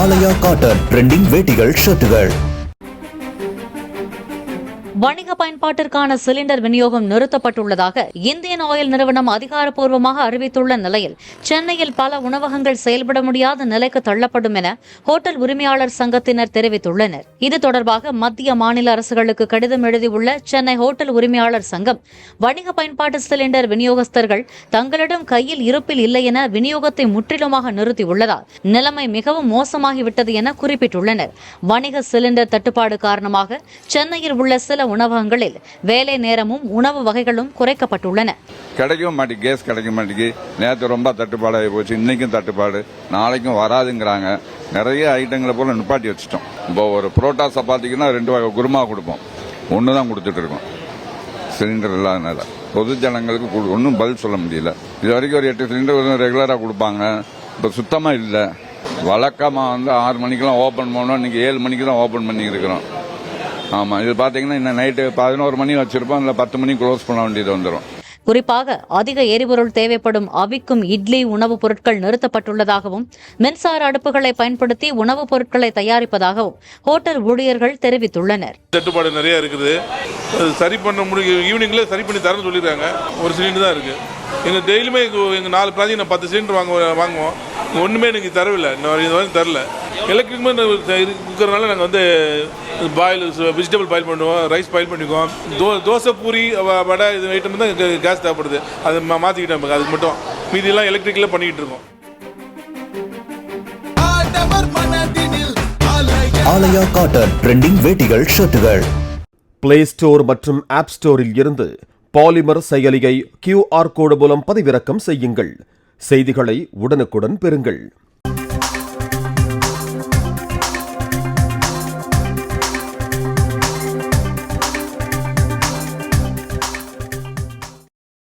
ஆலயா cotton trending வேட்டிகள் ஷர்ட்டுகள். வணிக பயன்பாட்டிற்கான cylinder விநியோகம் நிறுத்தப்பட்டுள்ளதாக இந்தியன் ஆயில் நிறுவனம் அதிகாரப்பூர்வமாக அறிவித்துள்ள நிலையில் சென்னையில் பல உணவகங்கள் செயல்பட முடியாத நிலைக்கு தள்ளப்படும் என ஹோட்டல் உரிமையாளர் சங்கத்தினர் தெரிவித்துள்ளனர். இது தொடர்பாக மத்திய மாநில அரசுகளுக்கு கடிதம் எழுதியுள்ள சென்னை ஹோட்டல் உரிமையாளர் சங்கம் வணிக பயன்பாட்டு சிலிண்டர் விநியோகஸ்தர்கள் தங்களிடம் கையில் இருப்பில் இல்லை என விநியோகத்தை முற்றிலுமாக நிறுத்தியுள்ளதால் நிலைமை மிகவும் மோசமாகிவிட்டது என குறிப்பிட்டுள்ளனர். வணிக சிலிண்டர் தட்டுப்பாடு காரணமாக சென்னையில் உள்ள சில உணவகங்களில் வேலை நேரமும் உணவு வகைகளும் குறைக்கப்பட்டுள்ளன. கிடைக்கும் மாட்டேங்குது, கேஸ் கிடைக்க மாட்டேங்குது. நேற்று ரொம்ப தட்டுப்பாடாகி போச்சு, இன்னைக்கும் தட்டுப்பாடு, நாளைக்கும் வராதுங்கிறாங்க. நிறைய ஐட்டங்களை போல நிப்பாட்டி வச்சுட்டோம். இப்போ ஒரு புரோட்டா சப்பாத்திக்குன்னா 2 வகை குருமா கொடுப்போம், ஒன்று தான் கொடுத்துட்டு இருக்கோம். சிலிண்டர் இல்லாதனால பொது ஜனங்களுக்கு ஒன்றும் பதில் சொல்ல முடியல. இது வரைக்கும் ஒரு 8 சிலிண்டர் ரெகுலராக கொடுப்பாங்க, இப்போ சுத்தமாக இல்லை. வழக்கமாக 6 மணிக்கெல்லாம் ஓப்பன் பண்ணோம், இன்னைக்கு 7 மணிக்கு தான் ஓப்பன் பண்ணி இருக்கிறோம். ஆமாம், இது பார்த்தீங்கன்னா இன்னும் நைட்டு 11 மணி வச்சிருப்போம், இல்லை 10 மணி க்ளோஸ் பண்ண வேண்டியது வந்துடும். குறிப்பாக அதிக எரிபொருள் தேவைப்படும் அவிக்கும் இட்லி உணவுப் பொருட்கள் நிறுத்தப்பட்டுள்ளதாகவும் மின்சார அடுப்புகளை பயன்படுத்தி உணவுப் பொருட்களை தயாரிப்பதாகவும் ஹோட்டல் ஊழியர்கள் தெரிவித்துள்ளனர். தட்டுப்பாடு நிறைய இருக்குது, சரி பண்ண முடியும். ஈவினிங்ல சரி பண்ணி தரேன்னு சொல்லியிருக்காங்க. ஒரு சிலிண்டர் தான் இருக்கு. எங்க டெய்லியுமே எங்க 4 ப்ராஜெக்ட் நான் 10 சிலிண்டர் வாங்குவோம். ஒன்றுமே எனக்கு தரவில்லை, இன்னும் தரல. எலக்ட்ரிக் இருக்கிறதுனால நாங்கள் பாயில் வெஜிடபிள் பாயில் பண்ணுவோம், ரைஸ் பாயில் பண்ணிக்குவோம். தோசை பூரி வடை இது ஐட்டம் தான் கேஸ் தேவைப்படுது, அதை மாற்றிக்கிட்டோம். அதுக்கு மட்டும் மீதியெல்லாம் எலக்ட்ரிக்கில் பண்ணிக்கிட்டு இருக்கோம். ஆலயா காட்டன் ட்ரெண்டிங் வேட்டிகள் ஷர்ட்டுகள். பிளே ஸ்டோர் மற்றும் ஆப் ஸ்டோரில் இருந்து பாலிமர் செயலியை QR கோடு மூலம் பதிவிறக்கம் செய்யுங்கள். செய்திகளை உடனுக்குடன் பெறுங்கள்.